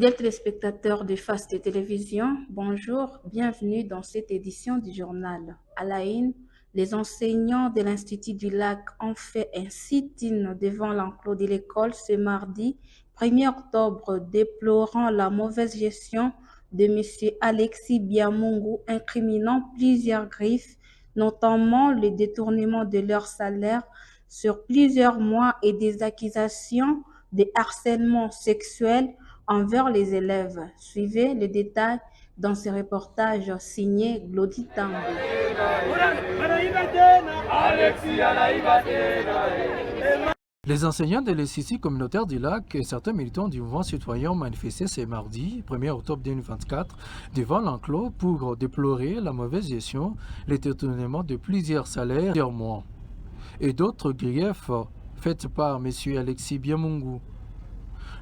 Fidèles téléspectateurs de Fast Télévision, bonjour, bienvenue dans cette édition du journal. À la une, les enseignants de l'Institut du Lac ont fait un sit-in devant l'enclos de l'école ce mardi 1er octobre, déplorant la mauvaise gestion de M. Alexis Biamungu, incriminant plusieurs griffes, notamment le détournement de leur salaire sur plusieurs mois et des accusations de harcèlement sexuel envers les élèves. Suivez le détail dans ce reportage signé Glody Tambo. Les enseignants de l'Institut communautaire du Lac et certains militants du mouvement citoyen ont manifesté ce mardi, 1er octobre 2024, devant l'enclos pour déplorer la mauvaise gestion, le détournement de plusieurs salaires plusieurs mois et d'autres griefs faits par M. Alexis Biamungu.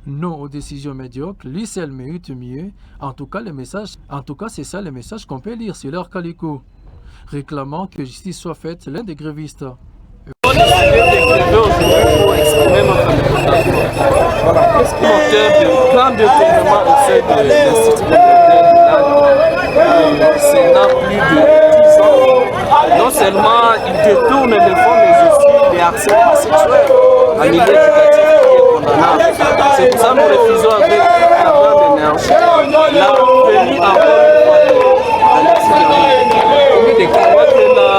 Non aux décisions médiocres, lui seul mérite mieux. En tout cas, c'est ça le message qu'on peut lire sur leur calico, réclamant que justice soit faite l'un des grévistes. Plan de tournement au sein de l'Institut c'est plus de 10 ans. Non seulement il détourne les fonds, mais aussi les harcèlements sexuels en milieu éducatif qui est condamnable. C'est pour ça que nous refusons avec la grande énergie la venue encore une fois de Alexis Biamungu. La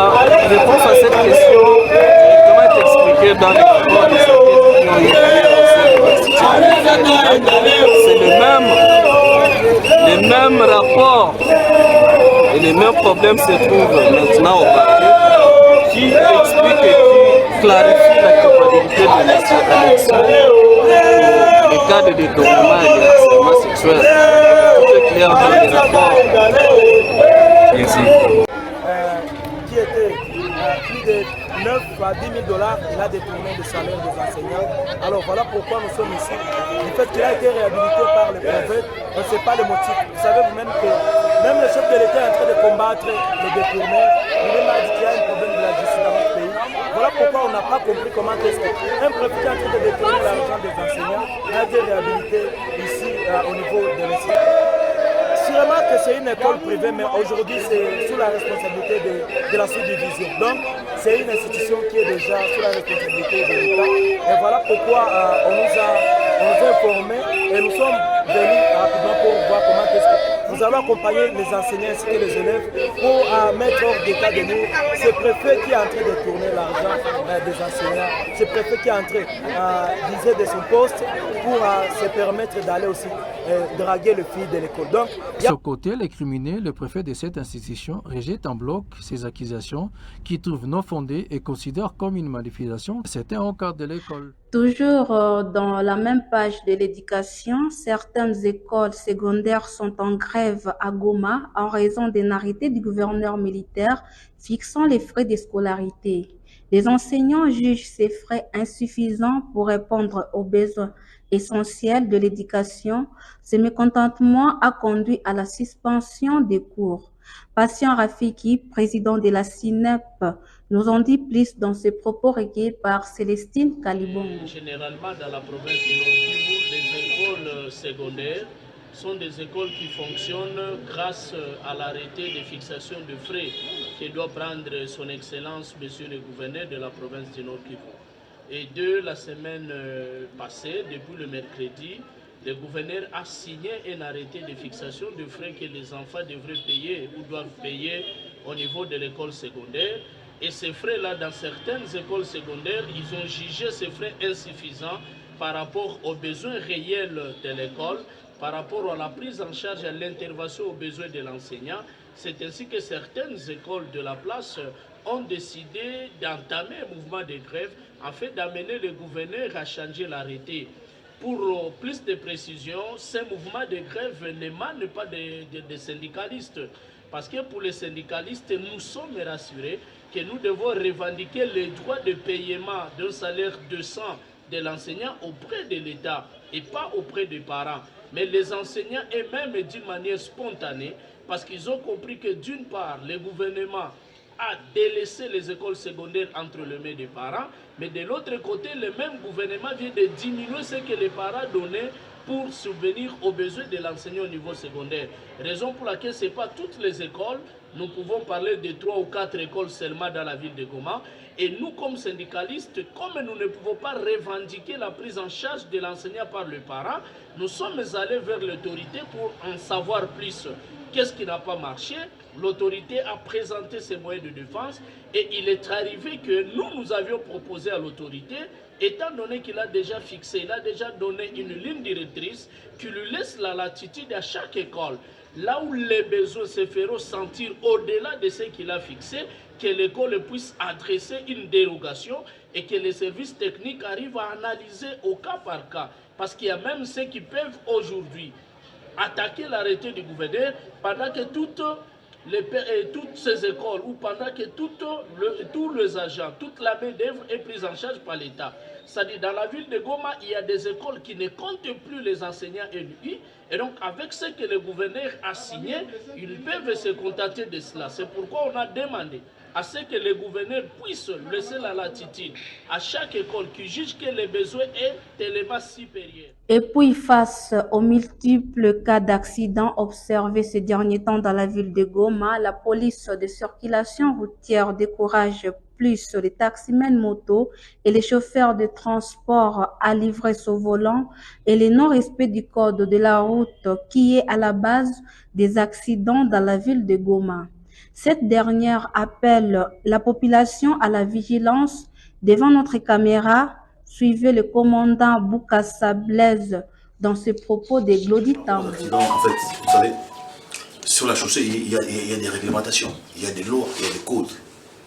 réponse à cette question directement est expliquée dans les rapports des enquêtes qui ont été c'est les mêmes rapports et les mêmes problèmes se trouvent maintenant au parquet qui expliquent et qui clarifient la culpabilité de M. Alexis pour les cas de détournement et de harcèlement sexuel. Tout est clair dans les rapports. Merci. Qui était plus de 9 à 10 000 $, il a détourné le salaire des enseignants. Alors voilà pourquoi nous sommes ici. Le fait qu'il a été réhabilité par le prophète, on ne sait pas le motif. Vous savez vous-même que même le chef de l'État est en train de combattre les détournés. Il a dit qu'il y a un problème de la justice dans notre pays. Voilà pourquoi on n'a pas compris comment est-ce qu'un préfet qui est en train de détourner l'argent des enseignants a été réhabilité ici au niveau de l'Institut. Sûrement que c'est une école privée, mais aujourd'hui c'est sous la responsabilité de la sous-division. Donc c'est une institution qui est déjà sous la responsabilité de l'État. Et voilà pourquoi on nous a informés et nous sommes venus rapidement pour voir comment est-ce que nous allons accompagner les enseignants ainsi que les élèves pour mettre hors d'état de nous ce préfet qui est en train de tourner l'argent des enseignants, ce préfet qui est en train d'user de son poste pour se permettre d'aller aussi draguer le fils de l'école. Donc, de ce côté, les criminels, le préfet de cette institution rejette en bloc ces accusations qui trouvent non fondées et considère comme une manipulation certains encadres de l'école. Toujours dans la même page de l'éducation, certaines écoles secondaires sont en grève à Goma en raison d'un arrêté du gouverneur militaire fixant les frais de scolarité. Les enseignants jugent ces frais insuffisants pour répondre aux besoins essentiels de l'éducation. Ce mécontentement a conduit à la suspension des cours. Patient Rafiki, président de la CINEP, nous en dit plus dans ses propos recueillis par Célestine Kalibongo. Généralement, dans la province du Nord Kivu, les écoles secondaires sont des écoles qui fonctionnent grâce à l'arrêté de fixation de frais que doit prendre son Excellence, Monsieur le gouverneur de la province du Nord Kivu. Et de la semaine passée, depuis le mercredi, le gouverneur a signé un arrêté de fixation de frais que les enfants devraient payer ou doivent payer au niveau de l'école secondaire. Et ces frais-là, dans certaines écoles secondaires, ils ont jugé ces frais insuffisants par rapport aux besoins réels de l'école, par rapport à la prise en charge et à l'intervention aux besoins de l'enseignant. C'est ainsi que certaines écoles de la place ont décidé d'entamer un mouvement de grève afin d'amener le gouverneur à changer l'arrêté. Pour plus de précision, ces mouvements de grève n'émanent pas des syndicalistes. Parce que pour les syndicalistes, nous sommes rassurés que nous devons revendiquer le droit de paiement d'un salaire décent de l'enseignant auprès de l'État et pas auprès des parents. Mais les enseignants eux-mêmes d'une manière spontanée, parce qu'ils ont compris que d'une part, le gouvernement a délaissé les écoles secondaires entre les mains des parents, mais de l'autre côté, le même gouvernement vient de diminuer ce que les parents donnaient pour subvenir aux besoins de l'enseignant au niveau secondaire. Raison pour laquelle ce n'est pas toutes les écoles. Nous pouvons parler de 3 ou 4 écoles seulement dans la ville de Goma. Et nous, comme syndicalistes, comme nous ne pouvons pas revendiquer la prise en charge de l'enseignant par le parent, nous sommes allés vers l'autorité pour en savoir plus. Qu'est-ce qui n'a pas marché? L'autorité a présenté ses moyens de défense et il est arrivé que nous avions proposé à l'autorité, étant donné qu'il a déjà fixé, il a déjà donné une ligne directrice qui lui laisse la latitude à chaque école. Là où les besoins se feront sentir au-delà de ce qu'il a fixé, que l'école puisse adresser une dérogation et que les services techniques arrivent à analyser au cas par cas. Parce qu'il y a même ceux qui peuvent aujourd'hui attaquer l'arrêté du gouverneur pendant que toutes ces écoles ou pendant que tous les agents, toute la main-d'œuvre est prise en charge par l'État. C'est-à-dire dans la ville de Goma, il y a des écoles qui ne comptent plus les enseignants élus. Et donc avec ce que le gouverneur a signé, ils peuvent se contenter de cela. C'est pourquoi on a demandé à ce que le gouverneur puisse laisser la latitude à chaque école qui juge que le besoin est tellement supérieur. Et puis, face aux multiples cas d'accidents observés ces derniers temps dans la ville de Goma, la police de circulation routière décourage plus les taximens moto et les chauffeurs de transport à l'ivresse au volant et le non-respect du code de la route qui est à la base des accidents dans la ville de Goma. Cette dernière appelle la population à la vigilance. Devant notre caméra, suivez le commandant Boukassa Blaise dans ses propos des Gloditam. En fait, vous savez, sur la chaussée, il y a des réglementations, il y a des lois, il y a des codes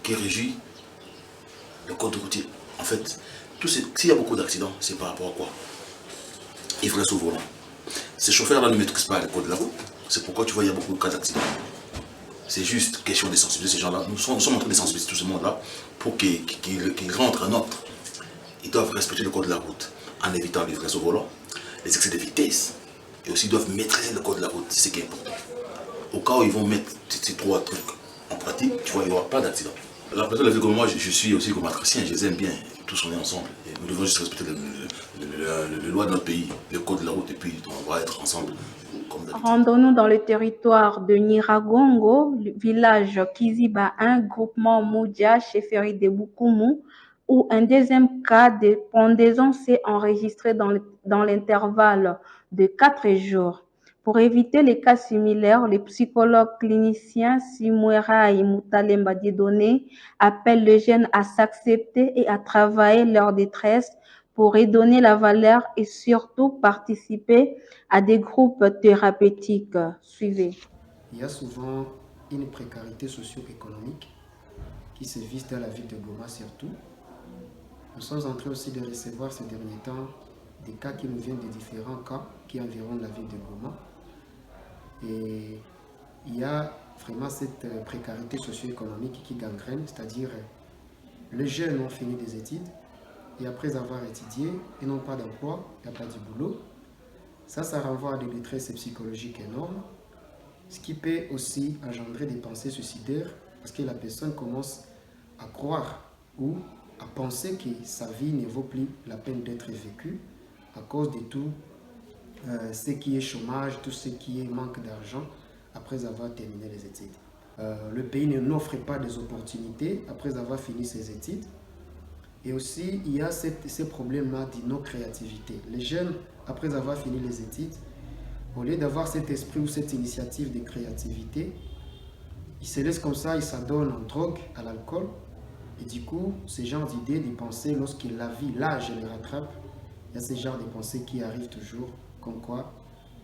qui régissent le code routier. En fait, s'il y a beaucoup d'accidents, c'est par rapport à quoi? Ivresse au volant. Ces chauffeurs-là ne maîtrisent pas le code de la route. C'est pourquoi tu vois, il y a beaucoup de cas d'accidents. C'est juste question de sensibiliser ces gens-là. Nous sommes en train de sensibiliser tout ce monde-là pour qu'ils rentrent en ordre. Ils doivent respecter le code de la route en évitant l'ivresse au volant, les excès de vitesse. Et aussi ils doivent maîtriser le code de la route, c'est ce qui est important. Au cas où ils vont mettre ces 3 trucs en pratique, tu vois, il n'y aura pas d'accident. La personne de la vie comme moi, je suis aussi comme matricien, je les aime bien. Tous on est ensemble. Et nous devons juste respecter les lois de notre pays, le code de la route, et puis on va être ensemble. Rendons-nous dans le territoire de Niragongo, village Kiziba 1, groupement Moudia, chefferie de Bukumu, où un deuxième cas de pendaison s'est enregistré dans l'intervalle de 4 jours. Pour éviter les cas similaires, les psychologues cliniciens Simwera et Mutalemba Dieudonné appellent les jeunes à s'accepter et à travailler leur détresse pour redonner la valeur et surtout participer à des groupes thérapeutiques. Suivez. Il y a souvent une précarité socio-économique qui se vise dans la ville de Goma surtout. Nous sommes en train aussi de recevoir ces derniers temps des cas qui nous viennent de différents cas qui environnent la ville de Goma. Et il y a vraiment cette précarité socio-économique qui gangrène, c'est-à-dire les jeunes ont fini des études et après avoir étudié, ils n'ont pas d'emploi, il n'y a pas de boulot. Ça renvoie à des détresses psychologiques énormes, ce qui peut aussi engendrer des pensées suicidaires parce que la personne commence à croire ou à penser que sa vie ne vaut plus la peine d'être vécue à cause de tout ce qui est chômage, tout ce qui est manque d'argent après avoir terminé les études. Le pays n'offre pas des opportunités après avoir fini ses études. Et aussi, il y a ces problèmes-là d'inno-créativité. Les jeunes, après avoir fini les études, au lieu d'avoir cet esprit ou cette initiative de créativité, ils se laissent comme ça, ils s'adonnent en drogue, à l'alcool. Et du coup, ce genre d'idées, de pensées, lorsque la vie, l'âge les rattrape, il y a ce genre de pensées qui arrivent toujours, comme quoi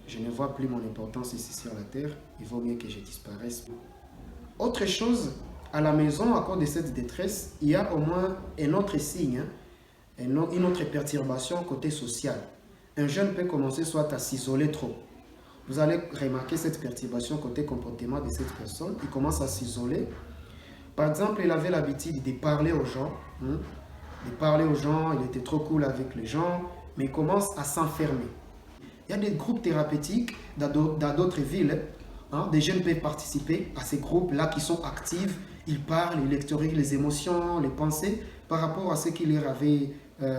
je ne vois plus mon importance ici sur la terre, il vaut mieux que je disparaisse. Autre chose, à la maison, à cause de cette détresse, il y a au moins un autre signe, une autre perturbation côté social. Un jeune peut commencer soit à s'isoler trop. Vous allez remarquer cette perturbation côté comportement de cette personne. Il commence à s'isoler. Par exemple, il avait l'habitude de parler aux gens. Il était trop cool avec les gens, mais il commence à s'enfermer. Il y a des groupes thérapeutiques dans d'autres villes. Des jeunes peuvent participer à ces groupes-là qui sont actifs. Ils parlent, ils extériorisent les émotions, les pensées par rapport à ce qui leur avait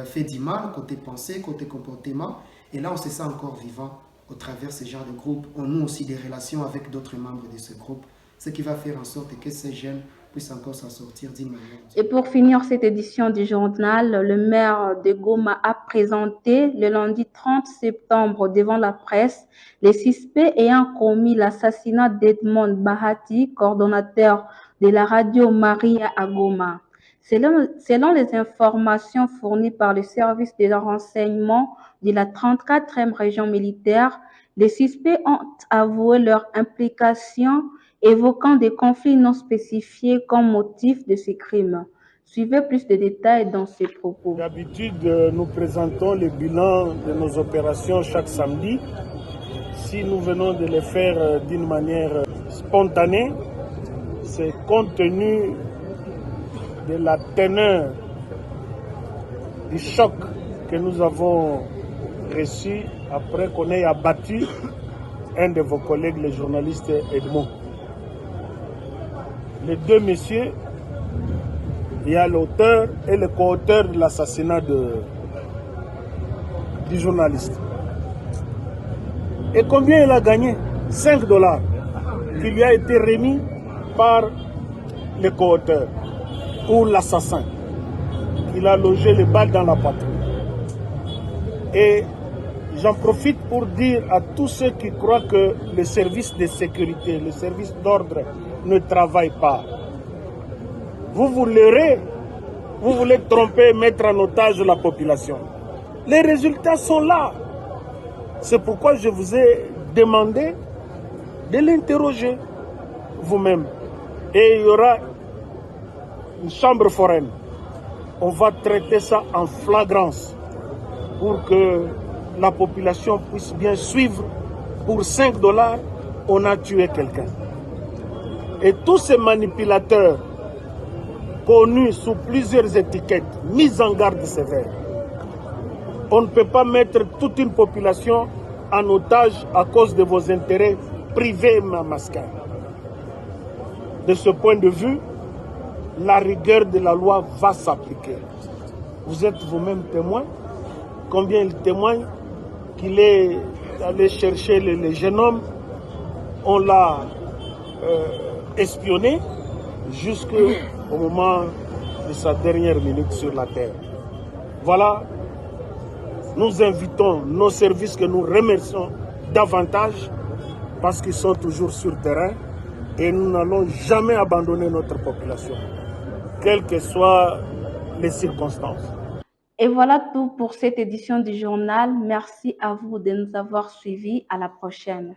fait du mal, côté pensée, côté comportement. Et là, on se sent encore vivant au travers de ce genre de groupe. On noue aussi des relations avec d'autres membres de ce groupe, ce qui va faire en sorte que ces jeunes puissent encore s'en sortir d'une manière. Et pour finir cette édition du journal, le maire de Goma a présenté le lundi 30 septembre devant la presse les suspects ayant commis l'assassinat d'Edmond Bahati, coordonnateur de la radio Maria à Goma. Selon les informations fournies par le service de renseignement de la 34e région militaire, les suspects ont avoué leur implication, évoquant des conflits non spécifiés comme motif de ces crimes. Suivez plus de détails dans ces propos. D'habitude, nous présentons le bilan de nos opérations chaque samedi. Si nous venons de les faire d'une manière spontanée, c'est compte tenu de la teneur du choc que nous avons reçu après qu'on ait abattu un de vos collègues, le journaliste Edmond. Les deux messieurs, il y a l'auteur et le co-auteur de l'assassinat du journaliste. Et combien il a gagné? 5 $, qui lui a été remis par le co-auteur ou l'assassin. Il a logé les balles dans la poitrine. Et j'en profite pour dire à tous ceux qui croient que les services de sécurité, les services d'ordre ne travaillent pas. Vous vous leurrez, vous voulez tromper, mettre en otage la population. Les résultats sont là. C'est pourquoi je vous ai demandé de l'interroger vous-même. Et il y aura une chambre foraine. On va traiter ça en flagrance pour que la population puisse bien suivre. Pour 5 $, on a tué quelqu'un. Et tous ces manipulateurs connus sous plusieurs étiquettes, mis en garde sévère. On ne peut pas mettre toute une population en otage à cause de vos intérêts privés masquins. De ce point de vue, la rigueur de la loi va s'appliquer. Vous êtes vous-même témoin. Combien il témoigne qu'il est allé chercher le jeune homme. On l'a espionné jusqu'au moment de sa dernière minute sur la terre. Voilà, nous invitons nos services que nous remercions davantage parce qu'ils sont toujours sur terrain et nous n'allons jamais abandonner notre population, quelles que soient les circonstances. Et voilà tout pour cette édition du journal. Merci à vous de nous avoir suivis. À la prochaine.